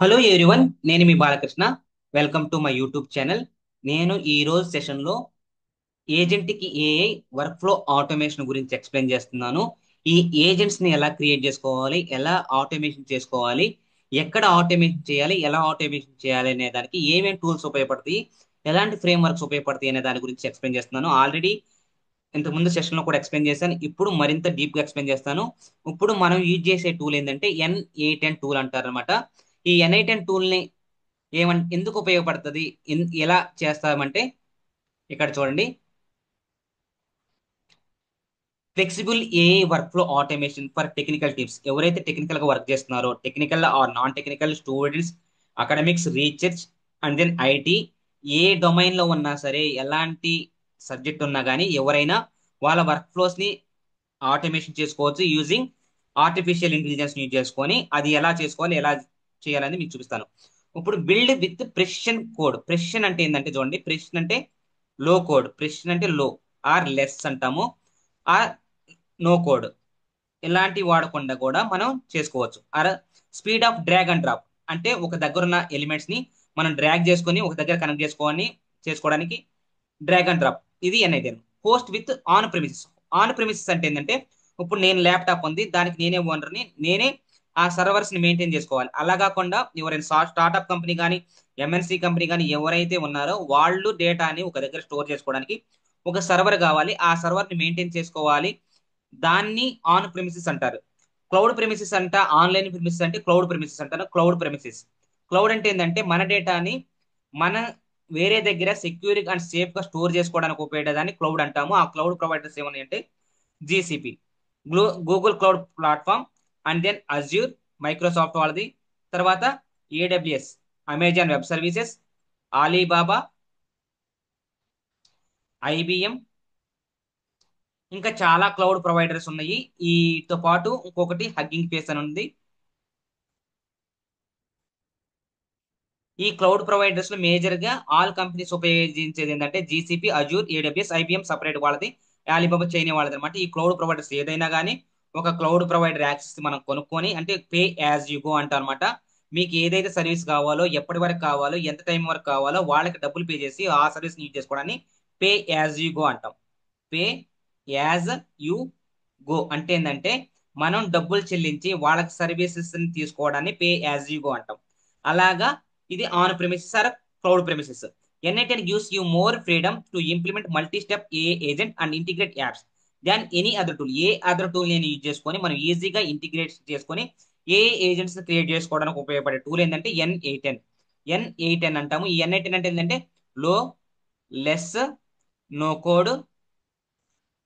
Hello everyone, నేను మీ Balakrishna. Welcome to my YouTube channel. నేను ఈ రోజు సెషన్లో ఏజెంట్కి ఏఐ వర్క్ ఫ్లో ఆటోమేషన్ గురించి ఎక్స్ప్లెయిన్ చేస్తున్నాను. ఈ ఏజెంట్స్ని ఎలా క్రియేట్ చేసుకోవాలి, ఎలా ఆటోమేషన్ చేసుకోవాలి, ఎక్కడ ఆటోమేషన్ చేయాలి, ఎలా ఆటోమేషన్ చేయాలి అనే దానికి ఏమేమి టూల్స్ ఉపయోగపడతాయి, ఎలాంటి ఫ్రేమ్ వర్క్స్ ఉపయోగపడతాయి అనే దాని గురించి ఎక్స్ప్లెయిన్ చేస్తున్నాను. ఆల్రెడీ ఇంతకుముందు సెషన్లో కూడా ఎక్స్ప్లెయిన్ చేశాను. ఇప్పుడు మరింత డీప్గా ఎక్స్ప్లెయిన్ చేస్తాను. ఇప్పుడు మనం యూజ్ చేసే టూల్ ఏంటంటే N8N టూల్ అంటారు అనమాట. ఈ N8N టూల్ని ఎందుకు ఉపయోగపడుతుంది, ఎలా చేస్తామంటే ఇక్కడ చూడండి. Flexible AI workflow automation for technical teams. ఎవరైతే టెక్నికల్ గా వర్క్ చేస్తున్నారో, technical or non technical students, academics, research and then IT, ఏ డొమైన్ లో ఉన్నా సరే, ఎలాంటి సబ్జెక్ట్ ఉన్నా కానీ ఎవరైనా వాళ్ళ వర్క్ ఫ్లోస్ ని ఆటోమేషన్ చేసుకోవచ్చు యూజింగ్ ఆర్టిఫిషియల్ ఇంటెలిజెన్స్ యూజ్ చేసుకొని. అది ఎలా చేసుకోవాలి, ఎలా చేయాలని మీకు చూపిస్తాను. ఇప్పుడు build with precision code. Precision అంటే ఏంటంటే చూడండి, ప్రెసిషన్ అంటే లో కోడ్, ప్రెసిషన్ అంటే లో ఆర్ లెస్ అంటాము, ఆర్ నో కోడ్. ఇలాంటివి వాడకుండా కూడా మనం చేసుకోవచ్చు. Or speed of drag and drop అంటే ఒక దగ్గర ఉన్న ఎలిమెంట్స్ ని మనం డ్రాగ్ చేసుకొని ఒక దగ్గర కనెక్ట్ చేసుకోవడానికి డ్రాగ్ అండ్ డ్రాప్. ఇది ఎన్ఐటెన్. Host with on premises. On premises అంటే ఏంటంటే, ఇప్పుడు నేను ల్యాప్టాప్ ఉంది, దానికి నేనే ఓనర్ని, నేనే ఆ సర్వర్స్ ని మెయింటైన్ చేసుకోవాలి. అలా కాకుండా ఎవరైనా స్టార్ట్అప్ కంపెనీ కానీ, ఎంఎన్సి కంపెనీ కానీ ఎవరైతే ఉన్నారో వాళ్ళు డేటాని ఒక దగ్గర స్టోర్ చేసుకోవడానికి ఒక సర్వర్ కావాలి. ఆ సర్వర్ ని మెయింటైన్ చేసుకోవాలి. దాన్ని ఆన్ ప్రెమిసెస్ అంటారు. క్లౌడ్ ప్రెమిసెస్ అంట, ఆన్లైన్ ప్రెమిసెస్ అంటే క్లౌడ్ ప్రెమిసెస్ అంటారు. Cloud premises. క్లౌడ్ అంటే ఏంటంటే మన డేటాని మన వేరే దగ్గర సెక్యూర్ అండ్ సేఫ్ గా స్టోర్ చేసుకోవడానికి ఉపయోగపడేదాన్ని క్లౌడ్ అంటాము. ఆ క్లౌడ్ ప్రొవైడర్స్ ఏమన్నాయంటే GCP, Google cloud platform, and then Azure, Microsoft వాళ్ళది, తర్వాత AWS, Amazon web services, Alibaba, IBM, ఇంకా చాలా క్లౌడ్ ప్రొవైడర్స్ ఉన్నాయి. ఈతో పాటు ఇంకొకటి హగ్గింగ్ ఫేస్ అని ఉంది. ఈ క్లౌడ్ ప్రొవైడర్స్ లో మేజర్ గా ఆల్ కంపెనీస్ ఉపయోగించేది ఏంటంటే GCP, Azure, AWS, IBM separate వాళ్ళది, అలీబాబా చైనా వాళ్ళది అనమాట. ఈ క్లౌడ్ ప్రొవైడర్స్ ఏదైనా కానీ ఒక క్లౌడ్ ప్రొవైడర్ యాక్సెస్ మనం కొనుక్కొని, అంటే పే యాజ్ యూ గో అంట అనమాట. మీకు ఏదైతే సర్వీస్ కావాలో, ఎప్పటి వరకు కావాలో, ఎంత టైం వరకు కావాలో వాళ్ళకి డబ్బులు పే చేసి ఆ సర్వీస్ యూజ్ చేసుకోవడాన్ని పే యాజ్ యూ గో అంటాం. పే యాజ్ యూ గో అంటే ఏంటంటే మనం డబ్బులు చెల్లించి వాళ్ళకి సర్వీసెస్ తీసుకోవడాన్ని పే యాజ్ యూ గో అంటాం. అలాగా ఇది on premises or cloud premises. ఎన్ఐటెన్ gives you more freedom to implement multi step a agent and integrate apps than any other tool. ఏ అదర్ టూల్ నేను యూజ్ చేసుకొని మనం ఈజీగా ఇంటిగ్రేట్ చేసుకొని ఏ ఏజెంట్స్ క్రియేట్ చేసుకోవడానికి ఉపయోగపడే టూల్ ఏంటంటే N8N అంటాము. ఈ N8N అంటే ఏంటంటే low, less, no code,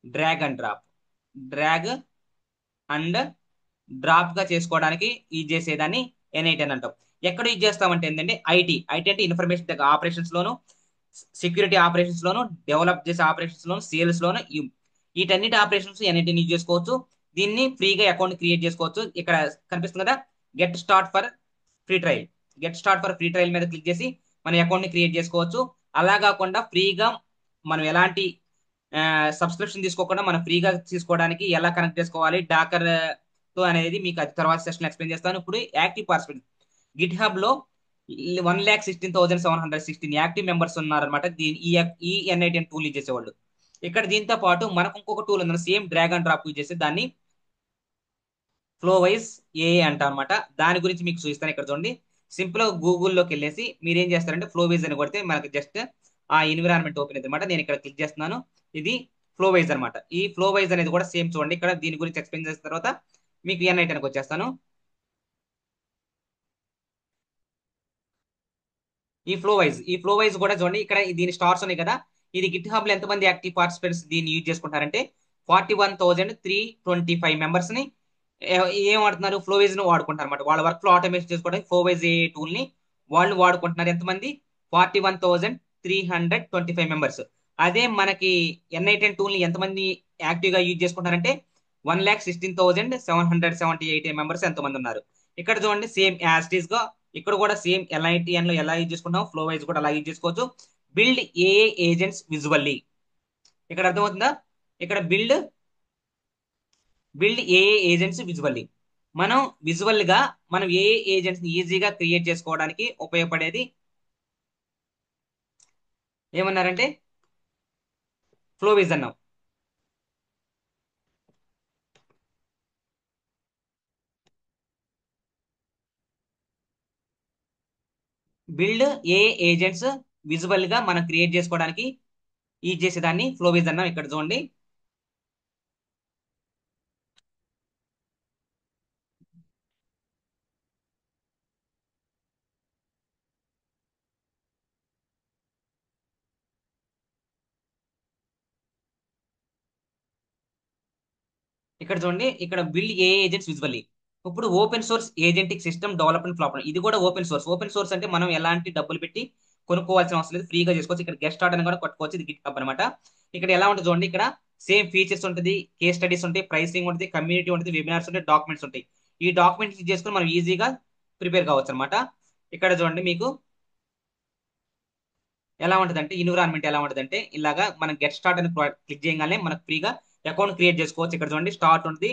drag and drop. Drag and drop గా చేసుకోవడానికి యూజ్ చేసేదాన్ని N8N అంటాం. ఎక్కడ యూజ్ చేస్తామంటే ఏంటంటే ఐటీ అంటే ఇన్ఫర్మేషన్ ఆపరేషన్స్ లోను, సెక్యూరిటీ ఆపరేషన్స్ లోను, డెవలప్ చేసే ఆపరేషన్స్ లోను, సేల్స్ లోను, వీటన్నిటి ఆపరేషన్స్ N8N యూజ్ చేసుకోవచ్చు. దీన్ని ఫ్రీగా అకౌంట్ క్రియేట్ చేసుకోవచ్చు. ఇక్కడ కనిపిస్తుంది కదా, get start for free trial. Get start for free trial మీద క్లిక్ చేసి మన అకౌంట్ ని క్రియేట్ చేసుకోవచ్చు. అలా కాకుండా ఫ్రీగా మనం ఎలాంటి సబ్స్క్రిప్షన్ తీసుకోకుండా మనం ఫ్రీగా తీసుకోవడానికి ఎలా కనెక్ట్ చేసుకోవాలి డాకర్ తో అనేది మీకు అది తర్వాత సెషన్ ఎక్స్ప్లెయిన్ చేస్తాను. ఇప్పుడు యాక్టివ్ పార్టిసిపెంట్ గిట్ హబ్ లో 1,16,716 యాక్టివ్ మెంబర్స్ ఉన్నారనమాట. దీని ఈ N8N టూల్ యూజ్ చేసేవాళ్ళు. ఇక్కడ దీంతో పాటు మనకు ఇంకొక టూల్ ఉంది, same drag and drop use చేసి దాన్ని ఫ్లో వైజ్ ఏఏ అంటాం అనమాట. దాని గురించి మీకు చూపిస్తాను. ఇక్కడ చూడండి, సింపుల్ గా గూగుల్లోకి వెళ్ళేసి మీరు ఏం చేస్తారంటే ఫ్లో వైజ్ అని కొడితే మనకి జస్ట్ ఆ ఎన్విరాన్మెంట్ ఓపెన్ అవుతుంది అనమాట. నేను ఇక్కడ క్లిక్ చేస్తున్నాను. ఇది ఫ్లో వైజ్ అనమాట. ఈ ఫ్లో వైజ్ అనేది కూడా సేమ్ చూడండి. ఇక్కడ దీని గురించి ఎక్స్ప్లెయిన్ చేసిన తర్వాత మీకు N8Nకి వచ్చేస్తాను. ఈ ఫ్లో వైజ్ కూడా చూడండి, ఇక్కడ దీని స్టార్స్ ఉన్నాయి కదా. ఇది గిట్ హబ్ లో ఎంతమంది యాక్టివ్ పార్టిసిపెంట్స్ దీన్ని యూజ్ చేసుకుంటారంటే 41,325 మెంబర్స్ ని ఏం వాడుతున్నారు, ఫ్లోవేజ్ ను వాడుకుంటారు అనమాట. వాళ్ళ వర్క్ ఫ్లో ఆటోమేషన్ చేసుకోవడానికి ఫ్లోవేజ్ ఏ టూల్ ని వాళ్ళు వాడుకుంటున్నారు. ఎంతమంది, 41,325 మెంబర్స్. అదే మనకి N8N టూల్ ని ఎంతమంది యాక్టివ్ గా యూజ్ చేసుకుంటారంటే 1,16,778 మెంబర్స్ ఎంతమంది ఉన్నారు. ఇక్కడ చూడండి, సేమ్ యాజ్ ఇట్ ఈస్ గా ఇక్కడ కూడా సేమ్ N8N లో ఎలా యూజ్ చేసుకుంటాం ఫ్లో వైజ్ కూడా అలా యూజ్ చేసుకోవచ్చు. బిల్డ్ ఏఏ ఏజెంట్స్ విజువల్లీ. ఇక్కడ అర్థమవుతుందా, ఇక్కడ బిల్డ్ ఏఏ ఏజెంట్స్ విజువల్లీ. మనం విజువల్ గా మనం ఏ ఏజెంట్స్ ని ఈజీగా క్రియేట్ చేసుకోవడానికి ఉపయోగపడేది ఏమన్నారంటే flow vision. Build a agents visual గా మనం క్రియేట్ చేసుకోవడానికి యూజ్ చేసేదాన్ని ఫ్లో విజన్. ఇక్కడ చూడండి. ఇక్కడ చూడండి, ఇక్కడ బిల్డ్ ఏ ఏజెంట్స్ విజువల్లీ. ఇప్పుడు open source agentic system development platform ఇది కూడా ఓపెన్ సోర్స్. ఓపెన్ సోర్స్ అంటే మనం ఎలాంటి డబ్బులు పెట్టి కొనుక్కోవాల్సిన అవసరం లేదు, ఫ్రీగా చేసుకోవచ్చు. ఇక్కడ గెస్ట్ స్టార్ట్ అని కూడా కొట్టుకోవచ్చు. ఇది గిట్ హబ్ అనమాట. ఇక్కడ ఎలా ఉంటుంది చూడండి, ఇక్కడ సేమ్ ఫీచర్స్ ఉంటుంది, కేస్ స్టడీస్ ఉంటాయి, ప్రైసింగ్ ఉంటుంది, కమ్యూనిటీ ఉంటుంది, వెబినార్స్ ఉంటాయి, డాక్యుమెంట్స్ ఉంటాయి. ఈ డాక్యుమెంట్స్ చేసుకుని మనం ఈజీగా ప్రిపేర్ కావచ్చు అనమాట. ఇక్కడ చూడండి మీకు ఎలా ఉంటుందంటే ఎన్విరాన్మెంట్ ఎలా ఉంటుందంటే ఇలాగా మనం గెట్ స్టార్ట్ అని క్లిక్ చేయగానే మనకు ఫ్రీగా అకౌంట్ క్రియేట్ చేసుకోవచ్చు. ఇక్కడ చూడండి స్టార్ట్ ఉంటుంది,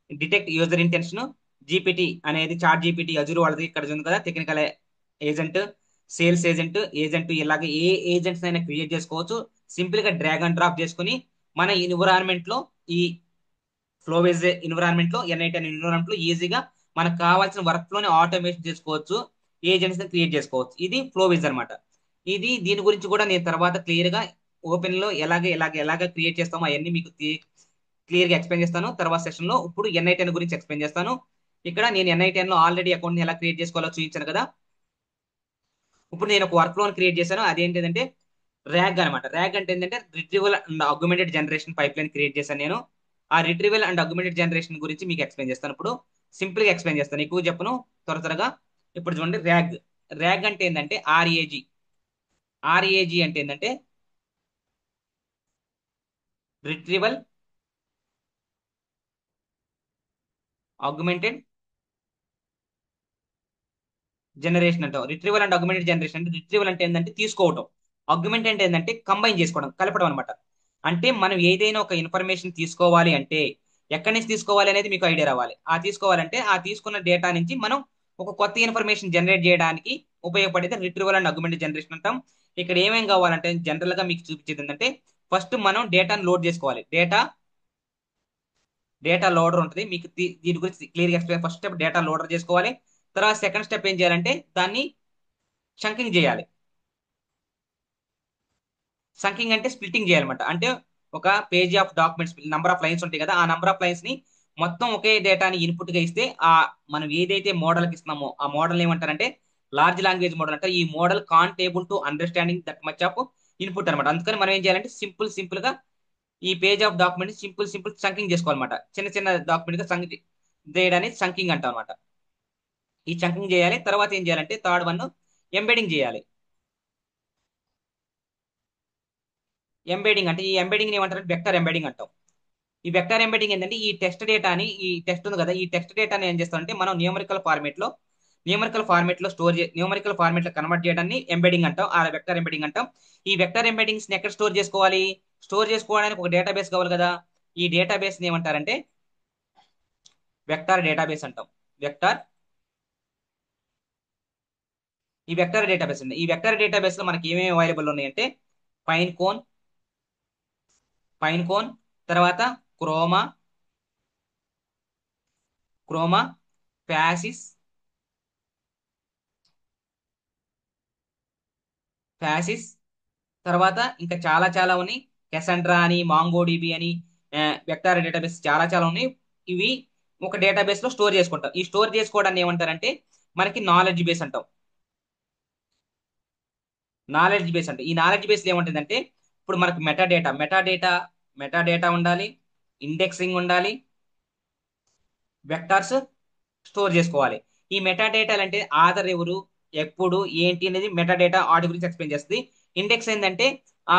డిటెక్ట్ యూజర్ ఇంటెన్షన్, జీపీటీ అనేది చాట్ జీపీటీ అజూర్ వాళ్ళది. ఇక్కడ ఉంది కదా technical agent, sales agent, agent ఇలాగ ఏ ఏజెంట్స్ అయినా క్రియేట్ చేసుకోవచ్చు. సింపుల్ గా డ్రాగ్ అండ్ డ్రాప్ చేసుకుని మన ఎన్విరాన్మెంట్ లో ఈ ఫ్లోవేజ్ ఎన్విరాన్మెంట్ లో ఎన్ఐటి అనే ఎన్విరాన్మెంట్ లో ఈజీగా మనకు కావాల్సిన వర్క్ ఫ్లోని ఆటోమేషన్ చేసుకోవచ్చు, ఏజెంట్స్ ని క్రియేట్ చేసుకోవచ్చు. ఇది ఫ్లోవిజ్ అనమాట. ఇది దీని గురించి కూడా నేను తర్వాత క్లియర్ గా ఓపెన్ లో ఎలాగ క్రియేట్ చేస్తామో అవన్నీ మీకు క్లియర్ గా ఎక్స్ప్లెయిన్ చేస్తాను తర్వాత సెషన్ లో. ఇప్పుడు ఎన్ఐటెన్ గురించి ఎక్స్ప్లెయిన్ చేస్తాను. ఇక్కడ నేను ఎన్ఐటెన్ లో ఆల్రెడీ అకౌంట్ ని ఎలా క్రియేట్ చేసుకోవాలో చూపించాను కదా. ఇప్పుడు నేను ఒక వర్క్ ఫ్లో క్రియేట్ చేశాను. అదేంటిదంటే ర్యాగ్ అనమాట. ర్యాగ్ అంటే ఏంటంటే retrieval and augmented generation pipeline create చేశాను నేను. ఆ రిట్రీవల్ అండ్ అగ్యుమెంటెడ్ జనరేషన్ గురించి మీకు ఎక్స్ప్లెయిన్ చేస్తాను. ఇప్పుడు సింపుల్ గా ఎక్స్ప్లెయిన్ చేస్తాను, ఎక్కువ చెప్పను, త్వరగా. ఇప్పుడు చూడండి ర్యాగ్. ర్యాగ్ అంటే ఏంటంటే ఆర్ఏజీ. ఆర్ఏజీ అంటే ఏంటంటే రిట్రీవల్ అగ్యుమెంటెడ్ జనరేషన్ అంటాం. రిట్రీవల్ అండ్ అగ్యుమెంటెడ్ జనరేషన్ అంటే రిట్రీవల్ అంటే ఏంటంటే తీసుకోవటం, అగ్యుమెంట్ అంటే ఏంటంటే కంబైన్ చేసుకోవడం, కలపడం అనమాట. అంటే మనం ఏదైనా ఒక ఇన్ఫర్మేషన్ తీసుకోవాలి అంటే ఎక్కడి నుంచి తీసుకోవాలి అనేది మీకు ఐడియా రావాలి. ఆ తీసుకోవాలంటే ఆ తీసుకున్న డేటా నుంచి మనం ఒక కొత్త ఇన్ఫర్మేషన్ జనరేట్ చేయడానికి ఉపయోగపడేది రిట్రీవల్ అండ్ అగ్యుమెంటెడ్ జనరేషన్ అంటాం. ఇక్కడ ఏమేం కావాలంటే జనరల్ గా మీకు చూపించేది ఏంటంటే ఫస్ట్ మనం డేటాను లోడ్ చేసుకోవాలి. డేటా లోడర్ ఉంటుంది మీకు దీని గురించి క్లియర్ గా explain. First step data loader చేసుకోవాలి. తర్వాత సెకండ్ స్టెప్ ఏం చేయాలంటే దాన్ని చంకింగ్ చేయాలి. సంకింగ్ అంటే స్ప్లిట్టింగ్ చేయాలన్నమాట. అంటే ఒక page of documents number of lines ఉంటాయి కదా, ఆ నంబర్ ఆఫ్ లైన్స్ ని మొత్తం ఒకే డేటాని ఇన్పుట్ గా ఇస్తే ఆ మనం ఏదైతే మోడల్ కి ఇస్తున్నామో ఆ మోడల్ ఏమంటారంటే లార్జ్ లాంగ్వేజ్ మోడల్ అంటారు. ఈ model can't able to understanding that much of input అనమాట. అందుకని మనం ఏం చేయాలంటే సింపుల్ గా ఈ page of document simple chunking చేసుకోవాలన్నమాట. చిన్న చిన్న డాక్యుమెంట్ గా సంక్ చేయడానికి చంకింగ్ అంటాం అనమాట. ఈ చంకింగ్ చేయాలి. తర్వాత ఏం చేయాలంటే థర్డ్ వన్ ఎంబెడింగ్ చేయాలి. ఎంబెడింగ్ అంటే ఈ ఎంబెడింగ్ ఏమంటారంటే వెక్టర్ ఎంబెడింగ్ అంటాం. ఈ వెక్టర్ ఎంబెడింగ్ ఏంటంటే ఈ టెక్స్ట్ ఉంది కదా, ఈ టెక్స్ట్ డేటాని ఏం చేస్తామంటే మనం న్యూమరికల్ ఫార్మేట్ లో న్యూమరికల్ ఫార్మేట్ లో కన్వర్ట్ చేయడాన్ని ఎంబెడింగ్ అంటాం, ఆ వెక్టర్ ఎంబెడింగ్ అంటాం. ఈ వెక్టర్ ఎంబెడింగ్స్ ని ఎక్కడ స్టోర్ చేసుకోవాలి? స్టోర్ చేసుకోవడానికి ఒక డేటాబేస్ కావాలి కదా. ఈ డేటాబేస్ ని ఏమంటారంటే వెక్టర్ డేటాబేస్ అంటాం. వెక్టర్ ఈ వెక్టర్ డేటాబేస్ ఉంది. ఈ వెక్టర్ డేటాబేస్ లో మనకి ఏమేమి అవైలబుల్ ఉన్నాయంటే పైన్ కోన్, పైన్ కోన్, తర్వాత క్రోమా, క్రోమా, ఫ్యాసిస్, ఫ్యాసిస్, తర్వాత ఇంకా చాలా ఉన్నాయి. కెసండ్రా అని, మాంగోడిబి అని, వెక్టార్ డేటాబేస్ చాలా ఉన్నాయి. ఇవి ఒక డేటాబేస్ లో స్టోర్ చేసుకుంటాం. ఈ స్టోర్ చేసుకోవడాన్ని ఏమంటారంటే మనకి నాలెడ్జ్ బేస్ అంటాం. నాలెడ్జ్ బేస్ అంటే ఈ నాలెడ్జ్ బేస్ ఏముంటుందంటే ఇప్పుడు మనకు మెటా డేటా ఉండాలి, ఇండెక్సింగ్ ఉండాలి, వెక్టార్స్ స్టోర్ చేసుకోవాలి. ఈ మెటా డేటాలు అంటే ఆధార్ ఎవరు, ఎప్పుడు, ఏంటి అనేది మెటా డేటా వాటి గురించి ఎక్స్ప్లెయిన్ చేస్తుంది. ఇండెక్స్ ఏంటంటే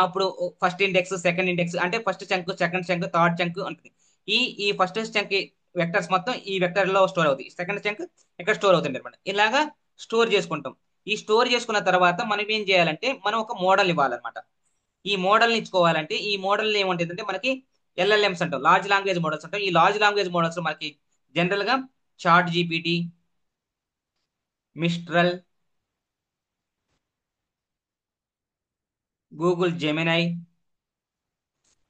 ఇప్పుడు ఫస్ట్ ఇండెక్స్, సెకండ్ ఇండెక్స్ అంటే first chunk, second chunk, third chunk ఉంటుంది. ఈ ఈ ఫస్ట్ చంక్ వెక్టర్స్ మొత్తం ఈ వెక్టర్ లో స్టోర్ అవుతాయి. సెకండ్ చంక్ ఇక్కడ స్టోర్ అవుతుంది అనమాట. ఇలాగా స్టోర్ చేసుకుంటాం. ఈ స్టోర్ చేసుకున్న తర్వాత మనం ఏం చేయాలంటే మనం ఒక మోడల్ ఇవ్వాలన్నమాట. ఈ మోడల్ ఇచ్చుకోవాలంటే ఈ మోడల్ ఏముంటుందంటే మనకి ఎల్ఎల్ఎంస్ అంటాం, లార్జ్ లాంగ్వేజ్ మోడల్స్ అంటాం. ఈ లార్జ్ లాంగ్వేజ్ మోడల్స్ మనకి జనరల్ గా ChatGPT, Mistral, Google Gemini,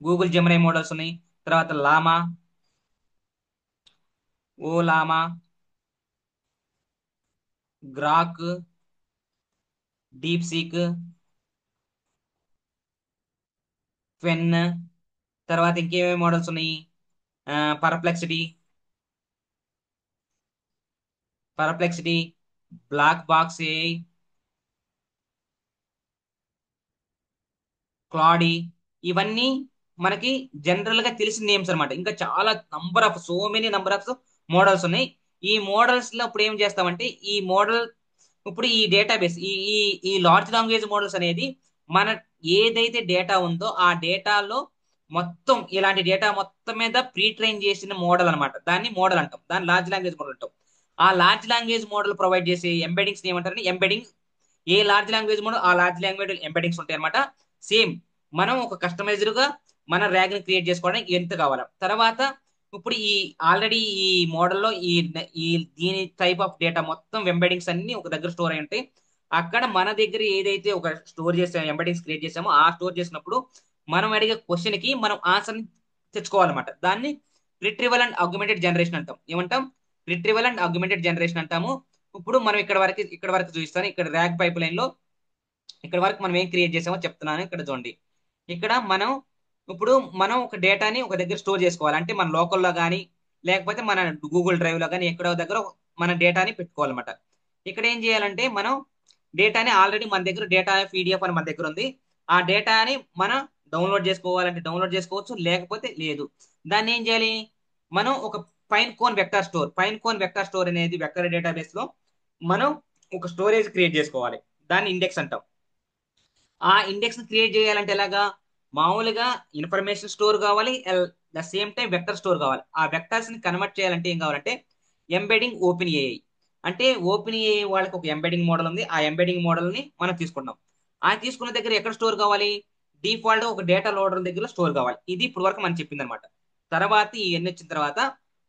Google Gemini models ఉన్నాయి. తర్వాత లామా, ఓ లామా, గ్రాక్, డీప్ సీక్, ఫెన్. తర్వాత ఇంకేమేమి మోడల్స్ ఉన్నాయి? Perplexity, Perplexity, black box AI, Claude. ఇవన్నీ మనకి జనరల్ గా తెలిసిన నేమ్స్ అన్నమాట. ఇంకా చాలా number of so many number of models ఉన్నాయి. ఈ మోడల్స్ లో ఇప్పుడు ఏం చేస్తామంటే ఈ మోడల్ ఇప్పుడు ఈ డేటాబేస్ ఈ ఈ ఈ లార్జ్ లాంగ్వేజ్ మోడల్స్ అనేది మన ఏదైతే డేటా ఉందో ఆ డేటాలో మొత్తం ఇలాంటి డేటా మొత్తం మీద ప్రీ ట్రైన్ చేసిన మోడల్ అన్నమాట. దాన్ని మోడల్ అంటాం, దాన్ని లార్జ్ లాంగ్వేజ్ మోడల్ అంటాం. ఆ లార్జ్ లాంగ్వేజ్ మోడల్ ప్రొవైడ్ చేసే ఎంబెడింగ్స్ ఏమంటారు? Embedding. A large language model ఆ లార్జ్ లాంగ్వేజ్ ఎంబెడింగ్స్ ఉంటాయి అనమాట. సేమ్ మనం ఒక కస్టమైజ్డ్ గా మన ర్యాగ్ ని క్రియేట్ చేసుకోవడానికి ఎంత కావాలా. తర్వాత ఇప్పుడు ఈ ఆల్రెడీ ఈ మోడల్లో ఈ దీని టైప్ ఆఫ్ డేటా మొత్తం ఎంబెడింగ్స్ అన్ని ఒక దగ్గర స్టోర్ అయి ఉంటాయి. అక్కడ మన దగ్గర ఏదైతే ఒక స్టోర్ చేసామో ఎంబెడింగ్స్ క్రియేట్ చేసామో ఆ స్టోర్ చేసినప్పుడు మనం అడిగే క్వశ్చన్ కి మనం ఆన్సర్ తెచ్చుకోవాలన్నమాట. దాన్ని రిట్రీవల్ అండ్ ఆగ్మెంటెడ్ జనరేషన్ అంటాం. ఏమంటాం? రిట్రీవల్ అండ్ ఆగ్మెంటెడ్ జనరేషన్ అంటాము. ఇప్పుడు మనం ఇక్కడ వరకు చూపిస్తాను. ఇక్కడ ర్యాగ్ పైప్ లైన్ లో ఇక్కడ వరకు మనం ఏం క్రియేట్ చేసామో చెప్తున్నాను. ఇక్కడ చూడండి. ఇక్కడ ఇప్పుడు మనం ఒక డేటాని ఒక దగ్గర స్టోర్ చేసుకోవాలి. అంటే మన లోకల్లో కానీ లేకపోతే మన గూగుల్ డ్రైవ్ లో కానీ ఎక్కడో దగ్గర మన డేటాని పెట్టుకోవాలన్నమాట. ఇక్కడ ఏం చేయాలంటే మనం డేటాని ఆల్రెడీ మన దగ్గర డేటా పీడిఎఫ్ అని మన దగ్గర ఉంది. ఆ డేటాని మనం డౌన్లోడ్ చేసుకోవాలంటే డౌన్లోడ్ చేసుకోవచ్చు, లేకపోతే లేదు. దాన్ని ఏం చేయాలి? మనం ఒక పైన్ కోన్ వెక్టర్ స్టోర్ అనేది వెక్టర్ డేటాబేస్ లో మనం ఒక స్టోరేజ్ క్రియేట్ చేసుకోవాలి. దాన్ని ఇండెక్స్ అంటాం. ఆ ఇండెక్స్ ని క్రియేట్ చేయాలంటే ఎలాగా? మామూలుగా ఇన్ఫర్మేషన్ స్టోర్ కావాలి, the same time vector store కావాలి. ఆ వెక్టర్స్ ని కన్వర్ట్ చేయాలంటే ఏం కావాలంటే ఎంబెడింగ్ ఓపెన్ ఏఐ. అంటే ఓపెన్ ఏఐ వాళ్ళకి ఒక ఎంబెడింగ్ మోడల్ ఉంది. ఆ ఎంబెడింగ్ మోడల్ ని మనం తీసుకున్నాం. ఆ తీసుకున్న దగ్గర ఎక్కడ స్టోర్ కావాలి? డిఫాల్ట్ ఒక డేటా లోడర్ దగ్గర స్టోర్ కావాలి. ఇది ఇప్పుడు వరకు మనం చెప్పింది అనమాట. తర్వాత ఇవన్నీ వచ్చిన తర్వాత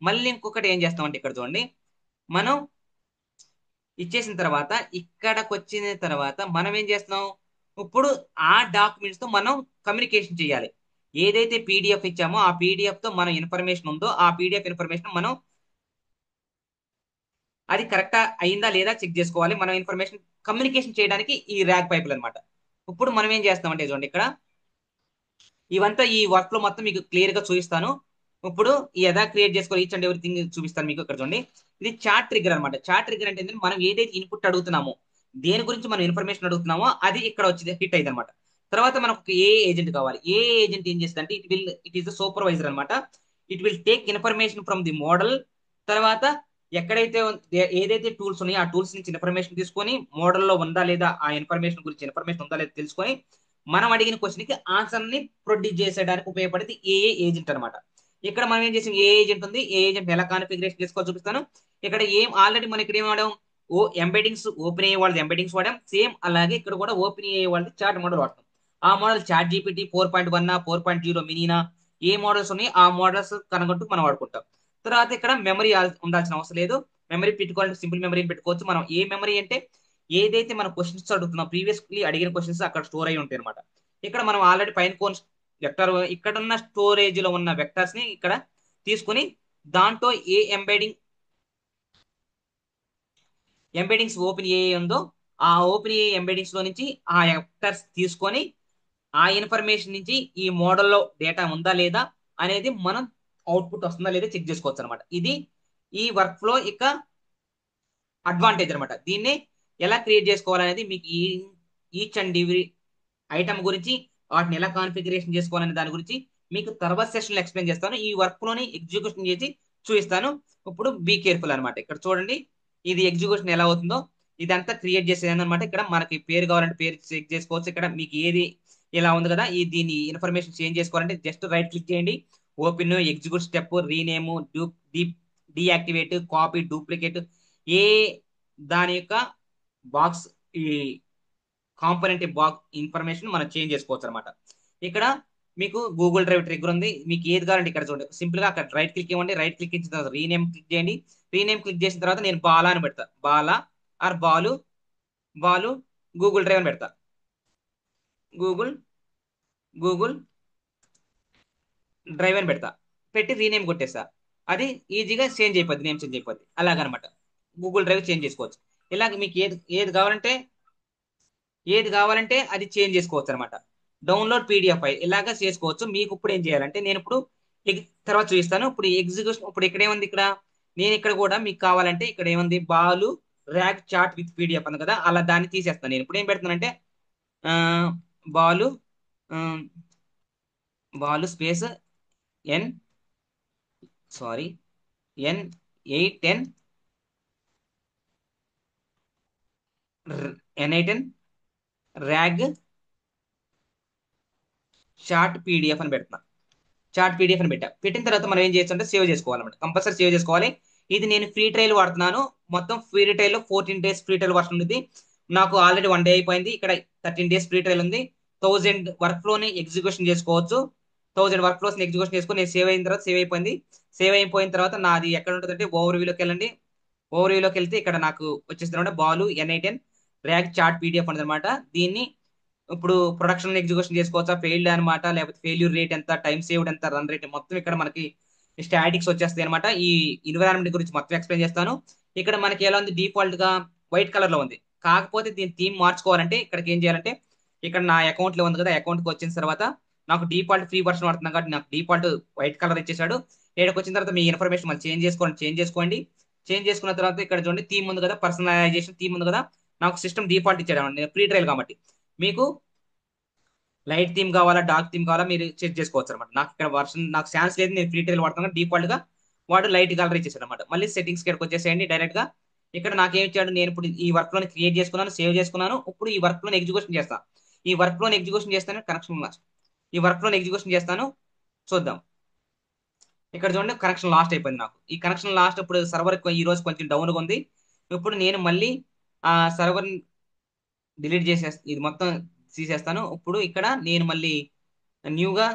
మళ్ళీ ఇంకొకటి ఏం చేస్తామంటే ఇక్కడ చూడండి. మనం ఇచ్చేసిన తర్వాత ఇక్కడికి వచ్చిన తర్వాత మనం ఏం చేస్తున్నాం? ఇప్పుడు ఆ డాక్యుమెంట్స్ తో మనం కమ్యూనికేషన్ చేయాలి. ఏదైతే పీడిఎఫ్ ఇచ్చామో ఆ పీడిఎఫ్ తో మన ఇన్ఫర్మేషన్ ఉందో ఆ పీడిఎఫ్ ఇన్ఫర్మేషన్ మనం అది కరెక్టా అయిందా లేదా చెక్ చేసుకోవాలి. మనం ఇన్ఫర్మేషన్ కమ్యూనికేషన్ చేయడానికి ఈ ర్యాగ్ పైపులు అనమాట. ఇప్పుడు మనం ఏం చేస్తామంటే చూడండి. ఇక్కడ ఇవంతా ఈ వర్క్ లో మొత్తం మీకు క్లియర్ గా చూపిస్తాను. ఇప్పుడు ఈ ఎలా క్రియేట్ చేసుకోవాలి ఈచ్ అండ్ ఎవ్రీథింగ్ చూపిస్తాను మీకు. ఇక్కడ చూడండి. ఇది చాట్ ట్రిగ్గర్ అనమాట. చాట్ ట్రిగ్గర్ అంటే ఏంటంటే మనం ఏదైతే ఇన్పుట్ అడుగుతున్నామో దేని గురించి మనం ఇన్ఫర్మేషన్ అడుగుతున్నామో అది ఇక్కడ వచ్చి హిట్ అయింది అనమాట. తర్వాత మనకు ఏ ఏజెంట్ కావాలి. ఏ ఏజెంట్ ఏం చేస్తుంది అంటే ఇట్ ఈస్ ద సూపర్వైజర్ అనమాట. It will take information from the model. తర్వాత ఎక్కడైతే ఏదైతే టూల్స్ ఉన్నాయో ఆ టూల్స్ నుంచి ఇన్ఫర్మేషన్ తీసుకొని మోడల్లో ఉందా లేదా ఆ ఇన్ఫర్మేషన్ గురించి ఇన్ఫర్మేషన్ ఉందా లేదా తెలుసుకొని మనం అడిగిన క్వశ్చన్ కి ఆన్సర్ ని ప్రొడ్యూస్ చేసేయడానికి ఉపయోగపడేది ఏఏ ఏజెంట్ అనమాట. ఇక్కడ మనం ఏం చేసాం? ఏ ఏజెంట్ ఉంది. ఏ ఏజెంట్ ఎలా కాన్ఫిగరేషన్ చేసుకోవాలో చూపిస్తాను. ఇక్కడ ఏం ఆల్రెడీ మనం ఇక్కడ ఏం వాడాం? ఎంబెడింగ్స్ ఓపెన్ అయ్యే వాళ్ళది ఎంబెడింగ్స్ వాడాం. సేమ్ అలాగే ఇక్కడ కూడా ఓపెన్ అయ్యే వాళ్ళది చాట్ మోడల్ వాడతాం. ఆ మోడల్ చాట్ జీపీటీ 4.1 4.0 మినీనా ఏ మోడల్స్ ఉన్నాయి ఆ మోడల్స్ కనుగొంటూ మనం వాడుకుంటాం. తర్వాత ఇక్కడ మెమరీ ఉండాల్సిన అవసరం లేదు. మెమరీ పెట్టుకోవాలంటే సింపుల్ మెమరీని పెట్టుకోవచ్చు. మనం ఏ మెమరీ అంటే ఏదైతే మనం క్వశ్చన్స్ అడుగుతున్నాం ప్రీవియస్లీ అడిగిన క్వశ్చన్స్ అక్కడ స్టోర్ అయి ఉంటాయి అనమాట. ఇక్కడ మనం ఆల్రెడీ పైన కోన్ వెక్టర్ ఇక్కడ ఉన్న స్టోరేజ్ లో ఉన్న వెక్టర్స్ ని ఇక్కడ తీసుకుని దాంట్లో ఏ ఎంబెడింగ్స్ ఓపెన్ ఏ ఉందో ఆ ఓపెన్ ఏ ఎంబెడింగ్స్ లో నుంచి ఆ వెక్టర్స్ తీసుకొని ఆ ఇన్ఫర్మేషన్ నుంచి ఈ మోడల్లో డేటా ఉందా లేదా అనేది మనం అవుట్పుట్ వస్తుందా లేదా చెక్ చేసుకోవచ్చు అనమాట. ఇది ఈ వర్క్ ఫ్లో ఇక అడ్వాంటేజ్ అనమాట. దీన్ని ఎలా క్రియేట్ చేసుకోవాలనేది మీకు ఈచ్ అండ్ ఎవ్రీ ఐటమ్ గురించి వాటిని ఎలా కాన్ఫిగరేషన్ చేసుకోవాలనే దాని గురించి మీకు తర్వాత సెషన్ లో ఎక్స్ప్లెయిన్ చేస్తాను. ఈ వర్క్ ఫ్లోని ఎగ్జిక్యూషన్ చేసి చూపిస్తాను. ఇప్పుడు బీ కేర్ఫుల్ అనమాట. ఇక్కడ చూడండి. ఇది ఎగ్జిక్యూషన్ ఎలా అవుతుందో ఇదంతా క్రియేట్ చేసేది అనమాట. ఇక్కడ మనకి పేరు కావాలంటే పేరు చెక్ చేసుకోవచ్చు. ఇక్కడ మీకు ఏది ఇలా ఉంది కదా దీని ఇన్ఫర్మేషన్ చేంజ్ చేసుకోవాలంటే జస్ట్ రైట్ క్లిక్ చేయండి. Open, execute step, rename, deactivate, copy, duplicate ఏ దాని యొక్క బాక్స్ ఈ కాంపోనెంట్ బాక్స్ ఇన్ఫర్మేషన్ మనం చేంజ్ చేసుకోవచ్చు అనమాట. ఇక్కడ మీకు గూగుల్ డ్రైవ్ ట్రిగ్గర్ ఉంది. మీకు ఏది కావాలంటే ఇక్కడ చూడండి, సింపుల్ గా అక్కడ రైట్ క్లిక్ ఇవ్వండి. రైట్ క్లిక్ ఇచ్చిన తర్వాత రీనేమ్ క్లిక్ చేయండి. రీనేమ్ క్లిక్ చేసిన తర్వాత నేను బాలా అని పెడతా. Bala or Balu, Balu Google Drive అని పెడతా. గూగుల్ గూగుల్ డ్రైవ్ అని పెడతా. పెట్టి రీనేమ్ కొట్టేస్తా. అది ఈజీగా చేంజ్ అయిపోద్ది, నేమ్ చేంజ్ అయిపోద్ది. అలాగనమాట గూగుల్ డ్రైవ్ చేంజ్ చేసుకోవచ్చు. ఇలాగ మీకు ఏది ఏది కావాలంటే ఏది కావాలంటే అది చేంజ్ చేసుకోవచ్చు అనమాట. డౌన్లోడ్ పీడిఎఫ్ ఫైల్ ఇలాగా చేసుకోవచ్చు. మీకు ఇప్పుడు ఏం చేయాలంటే నేను ఇప్పుడు తర్వాత చూపిస్తాను. ఇప్పుడు ఎగ్జిక్యూషన్ ఇప్పుడు ఇక్కడ ఏముంది, ఇక్కడ నేను ఇక్కడ కూడా మీకు కావాలంటే ఇక్కడ ఏముంది, Balu rack chart with PDF ఉంది కదా, అలా దాన్ని తీసేస్తాను. నేను ఇప్పుడు ఏం పెడుతున్నానంటే ఆ, బాలు ఆ, Balu space N sorry N810 N810 RAG chart PDF అని పెడుతున్నా. చార్ట్ పీడిఎఫ్ అని పెట్టిన తర్వాత మనం ఏం చేయొచ్చు అంటే సేవ్ చేసుకోవాలన్నమాట. కంపల్సరీ సేవ్ చేసుకోవాలి. ఇది నేను ఫ్రీ ట్రయల్ వాడుతున్నాను. మొత్తం ఫ్రీ ట్రయల్ లో 14 days ఫ్రీ ట్రయల్ వర్షన్ ఉంది. నాకు ఆల్రెడీ 1 డే అయిపోయింది. ఇక్కడ 13 days ఫ్రీ ట్రయల్ ఉంది. 1000 వర్క్ ఫ్లోని ఎగ్జిక్యూషన్ చేసుకోవచ్చు. 1000 వర్క్ ఫ్లోస్ ఎగ్జిక్యూషన్ చేసుకొని నేను సేవ్ అయిన తర్వాత సేవ్ అయిపోయింది. సేవ్ అయిపోయిన తర్వాత నాది ఎక్కడ ఉంటుందంటే ఓవర్ వ్యూలోకి వెళ్ళండి. ఓవర్ వ్యూలోకి వెళ్తే ఇక్కడ నాకు వచ్చేసిన Balu N810 RAG chart PDF ఉంటుంది అనమాట. దీన్ని ఇప్పుడు ప్రొడక్షన్ ఎగ్జిక్యూషన్ చేసుకోవచ్చా, ఫెయిల్డ్ అనమాట, లేకపోతే ఫెయిల్యూర్ రేట్ ఎంత, టైం సేవ్డ్ ఎంత, రన్ రేట్ మొత్తం ఇక్కడ మనకి స్టాటిక్స్ వచ్చేస్తాయి అనమాట. ఈ ఎన్విరాన్మెంట్ గురించి మొత్తం ఎక్స్ప్లెయిన్ చేస్తాను. ఇక్కడ మనకి ఎలా ఉంది, డిఫాల్ట్ గా వైట్ కలర్ లో ఉంది. కాకపోతే దీని థీమ్ మార్చుకోవాలంటే ఇక్కడికి ఏం చేయాలంటే ఇక్కడ నా అకౌంట్ లో ఉంది కదా, అకౌంట్ కి వచ్చిన తర్వాత నాకు డిఫాల్ట్ ఫ్రీ వర్షన్ వాడుతున్నాం కాబట్టి నాకు డిఫాల్ట్ వైట్ కలర్ ఇచ్చేసాడు. ఇక్కడికి వచ్చిన తర్వాత మీ ఇన్ఫర్మేషన్ మళ్ళీ చేంజ్ చేసుకోండి. చేంజ్ చేసుకున్న తర్వాత ఇక్కడ చూడండి థీమ్ ఉంది కదా, పర్సనలైజేషన్ థీమ్ ఉంది కదా, నాకు సిస్టమ్ డిఫాల్ట్ ఇచ్చాడు. నేను ఫ్రీ ట్రయల్ కాబట్టి మీకు లైట్ థీమ్ కావాలా, డార్క్ థీమ్ కావాలా మీరు చెక్ చేసుకోవచ్చు అనమాట. నాకు ఇక్కడ వర్షన్ నాకు ఛాన్స్ లేదు, నేను ఫ్రీ ట్రయల్ వాడుతున్నాను. డిఫాల్ట్ గా వాడు లైట్ కలర్ ఇచ్చేసాడు అనమాట. మళ్ళీ సెట్టింగ్స్ ఇక్కడికి వచ్చేసేయండి డైరెక్ట్ గా. ఇక్కడ నాకేం ఇచ్చాడు, నేను ఇప్పుడు ఈ వర్క్ లోని క్రియేట్ చేసుకున్నాను, సేవ్ చేసుకున్నాను. ఇప్పుడు ఈ వర్క్ లోని ఎగ్జిక్యూషన్ చేస్తాను. ఈ వర్క్ లోని ఎగ్జిక్యూషన్ చేస్తాను కనెక్షన్ లాస్ట్. ఈ వర్క్ లోని ఎగ్జిక్యూషన్ చేస్తాను. చూద్దాం. ఇక్కడ చూడండి కనెక్షన్ లాస్ట్ అయిపోయింది నాకు. ఈ కనెక్షన్ లాస్ట్ ఇప్పుడు సర్వర్ ఈ రోజు కొంచెం డౌన్ గా ఉంది. ఇప్పుడు నేను మళ్ళీ ఆ సర్వర్ డిలీట్ చేసేస్తా, ఇది మొత్తం తీసేస్తాను. ఇప్పుడు ఇక్కడ నేను మళ్ళీ న్యూగా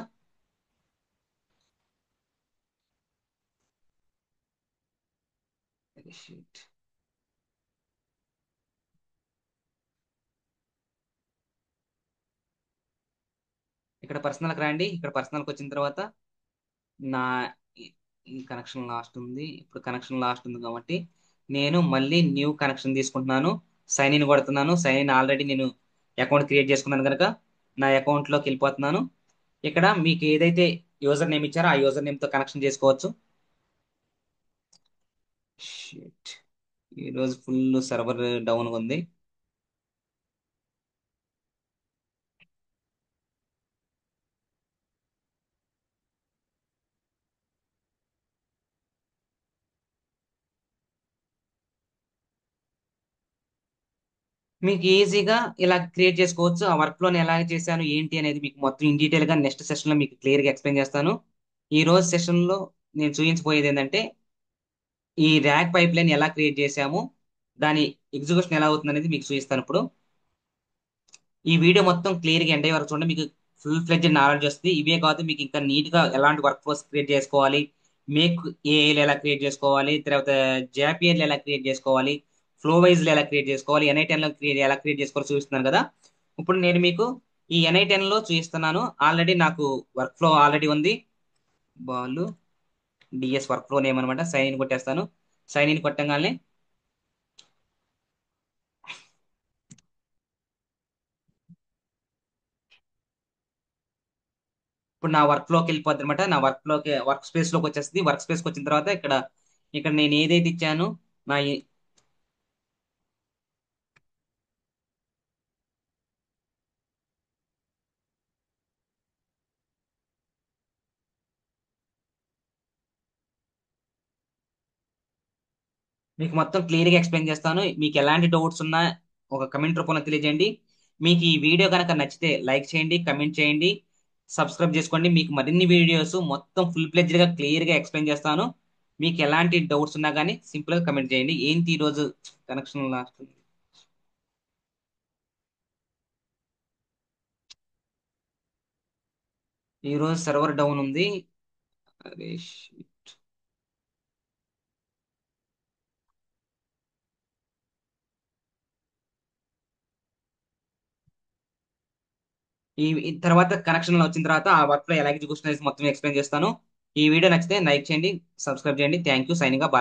ఇక్కడ పర్సనల్కి రండి. ఇక్కడ పర్సనల్కి వచ్చిన తర్వాత నా ఈ ఈ కనెక్షన్ లాస్ట్ ఉంది. ఇప్పుడు కనెక్షన్ లాస్ట్ ఉంది కాబట్టి నేను మళ్ళీ న్యూ కనెక్షన్ తీసుకుంటున్నాను. సైన్ ఇన్ కొడుతున్నాను. సైన్ ఇన్ ఆల్రెడీ నేను అకౌంట్ క్రియేట్ చేసుకున్నాను కనుక నా అకౌంట్ లోకి వెళ్ళిపోతున్నాను. ఇక్కడ మీకు ఏదైతే యూజర్ నేమ్ ఇచ్చారో ఆ యూజర్ నేమ్ తో కనెక్షన్ చేసుకోవచ్చు. Shit. ఈ రోజు ఫుల్ సర్వర్ డౌన్ ఉంది. మీకు ఈజీగా ఇలా క్రియేట్ చేసుకోవచ్చు. ఆ వర్క్ ఫ్లోని ఎలా చేశాను ఏంటి అనేది మీకు మొత్తం ఇన్ డీటెయిల్ గా నెక్స్ట్ సెషన్ లో మీకు క్లియర్ గా ఎక్స్ప్లెయిన్ చేస్తాను. ఈ రోజు సెషన్ లో నేను చూపించబోయేది ఏంటంటే ఈ ర్యాక్ పైప్ లైన్ ఎలా క్రియేట్ చేశాము, దాని ఎగ్జిక్యూషన్ ఎలా అవుతుంది అనేది మీకు చూపిస్తాను ఇప్పుడు. ఈ వీడియో మొత్తం క్లియర్ గా ఎండ్ అయ్యే వరకు చూడండి, మీకు ఫుల్ ఫ్లెడ్జ్ నాలెడ్జ్ వస్తుంది. ఇవే కాదు, మీకు ఇంకా నీట్ గా ఎలాంటి వర్క్ ఫోర్స్ క్రియేట్ చేసుకోవాలి, మేక్ ఏఐలు ఎలా క్రియేట్ చేసుకోవాలి, తర్వాత జాపియర్లు ఎలా క్రియేట్ చేసుకోవాలి, ఫ్లో వైజ్లు ఎలా క్రియేట్ చేసుకోవాలి, ఎన్ఐ10 లో ఎలా క్రియేట్ చేసుకోవాలి చూపిస్తున్నాను కదా. ఇప్పుడు నేను మీకు ఈ ఎన్ఐ10 లో చూపిస్తున్నాను. ఆల్రెడీ నాకు వర్క్ ఫ్లో ఆల్రెడీ ఉంది. Bal DS workflow name అనమాట. సైన్ ఇన్ కొట్టేస్తాను. సైన్ ఇన్ కొట్టంగానే ఇప్పుడు నా వర్క్ ఫ్లోకి వెళ్ళిపోద్ది అనమాట. నా వర్క్ స్పేస్ లోకి వచ్చేస్తుంది. వర్క్ స్పేస్ కి వచ్చిన తర్వాత ఇక్కడ ఇక్కడ నేను ఏదైతే ఇచ్చానో నా మీకు మొత్తం క్లియర్ గా ఎక్స్ప్లెయిన్ చేస్తాను. మీకు ఎలాంటి డౌట్స్ ఉన్నా ఒక కమెంట్ రూపంలో తెలియజేయండి. మీకు ఈ వీడియో కనుక నచ్చితే లైక్ చేయండి, కమెంట్ చేయండి, సబ్స్క్రైబ్ చేసుకోండి. మీకు మరిన్ని వీడియోస్ మొత్తం ఫుల్ ప్లెడ్జ్డ్ గా క్లియర్ గా ఎక్స్ప్లెయిన్ చేస్తాను. మీకు ఎలాంటి డౌట్స్ ఉన్నా కానీ సింపుల్ గా కమెంట్ చేయండి. ఏంటి ఈ రోజు కనెక్షన్ లాస్ట్ ఈ రోజు సర్వర్ డౌన్ ఉంది. అరే shit. ఈ తర్వాత కనెక్షన్ వచ్చిన తర్వాత ఆ వర్క్ లో ఎలా ఎగ్జిక్యూషన్ మొత్తం ఎక్స్ప్లెయిన్ చేస్తాను. ఈ వీడియో నచ్చితే లైక్ చేయండి, సబ్స్క్రైబ్ చేయండి. Thank you. Signing off.